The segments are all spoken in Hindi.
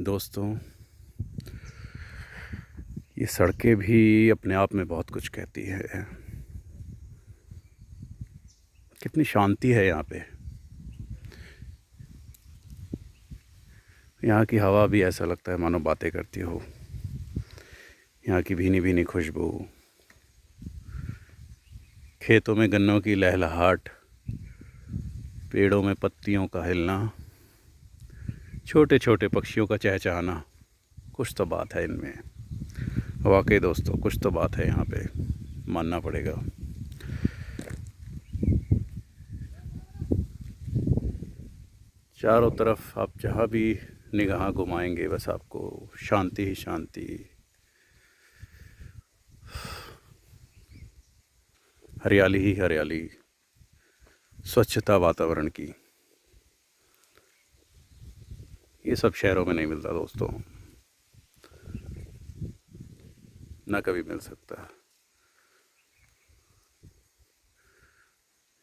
दोस्तों, ये सड़कें भी अपने आप में बहुत कुछ कहती है। कितनी शांति है यहाँ पे। यहाँ की हवा भी ऐसा लगता है मानो बातें करती हो। यहाँ की भीनी भीनी खुशबू, खेतों में गन्नों की लहलहाट, पेड़ों में पत्तियों का हिलना, छोटे छोटे पक्षियों का चहचहाना, कुछ तो बात है इनमें। वाकई दोस्तों, कुछ तो बात है यहाँ पे, मानना पड़ेगा। चारों तरफ आप जहाँ भी निगाह घुमाएंगे बस आपको शांति ही शांति, हरियाली ही हरियाली, स्वच्छता वातावरण की। ये सब शहरों में नहीं मिलता दोस्तों, ना कभी मिल सकता।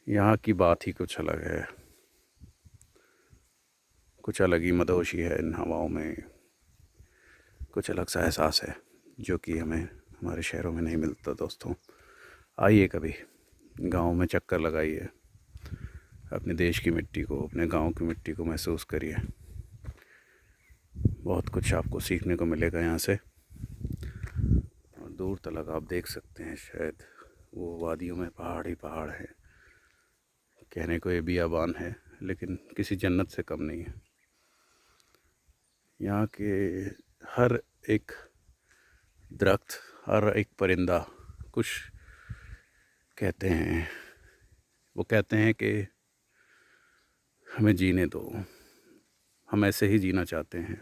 यहाँ की बात ही कुछ अलग है, कुछ अलग ही मदहोशी है इन हवाओं में, कुछ अलग सा एहसास है जो कि हमें हमारे शहरों में नहीं मिलता दोस्तों। आइए कभी गांव में चक्कर लगाइए, अपने देश की मिट्टी को, अपने गांव की मिट्टी को महसूस करिए। बहुत कुछ आपको सीखने को मिलेगा यहाँ से। और दूर तक आप देख सकते हैं, शायद वो वादियों में पहाड़ ही पहाड़ है। कहने को ये बियाबान है, लेकिन किसी जन्नत से कम नहीं है। यहाँ के हर एक दरख्त, हर एक परिंदा कुछ कहते हैं। वो कहते हैं कि हमें जीने दो, हम ऐसे ही जीना चाहते हैं,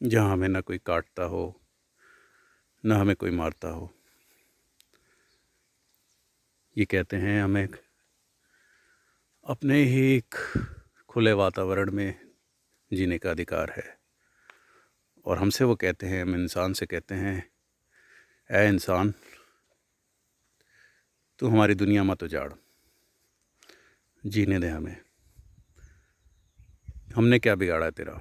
जहाँ हमें ना कोई काटता हो, ना हमें कोई मारता हो। ये कहते हैं हमें अपने ही एक खुले वातावरण में जीने का अधिकार है। और हमसे वो कहते हैं, हम इंसान से कहते हैं, ऐ इंसान, तू हमारी दुनिया मत उजाड़, जीने दे हमें। हमने क्या बिगाड़ा है तेरा?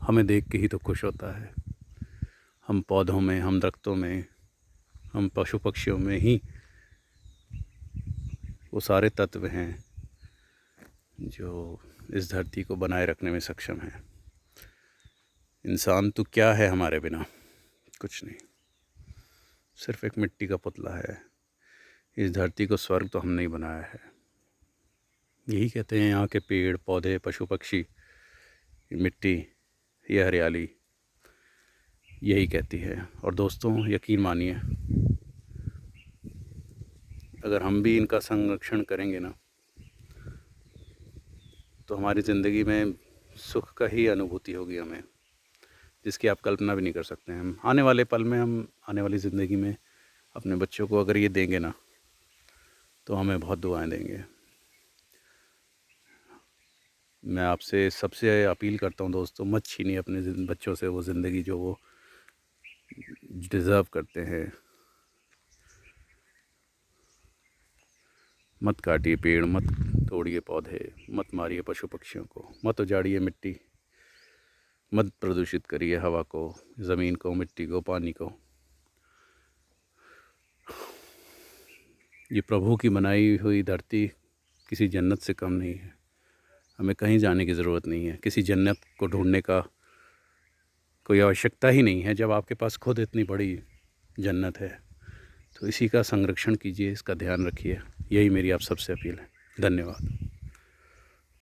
हमें देख के ही तो खुश होता है। हम पौधों में, हम दरख्तों में, हम पशु पक्षियों में ही वो सारे तत्व हैं जो इस धरती को बनाए रखने में सक्षम हैं। इंसान तू क्या है हमारे बिना? कुछ नहीं, सिर्फ एक मिट्टी का पुतला है। इस धरती को स्वर्ग तो हमने ही बनाया है। यही कहते हैं यहाँ के पेड़ पौधे, पशु पक्षी, मिट्टी, ये हरियाली यही कहती है। और दोस्तों, यकीन मानिए, अगर हम भी इनका संरक्षण करेंगे ना, तो हमारी ज़िंदगी में सुख का ही अनुभूति होगी हमें, जिसकी आप कल्पना भी नहीं कर सकते हैं। हम आने वाले पल में, हम आने वाली ज़िंदगी में अपने बच्चों को अगर ये देंगे ना, तो हमें बहुत दुआएं देंगे। मैं आपसे सबसे अपील करता हूँ दोस्तों, मत छीनिए अपने बच्चों से वो ज़िंदगी जो वो डिज़र्व करते हैं। मत काटिए पेड़, मत तोड़िए पौधे, मत मारिए पशु पक्षियों को, मत उजाड़िए मिट्टी, मत प्रदूषित करिए हवा को, ज़मीन को, मिट्टी को, पानी को। ये प्रभु की बनाई हुई धरती किसी जन्नत से कम नहीं है। हमें कहीं जाने की ज़रूरत नहीं है, किसी जन्नत को ढूंढने का कोई आवश्यकता ही नहीं है, जब आपके पास खुद इतनी बड़ी जन्नत है। तो इसी का संरक्षण कीजिए, इसका ध्यान रखिए। यही मेरी आप सबसे अपील है। धन्यवाद।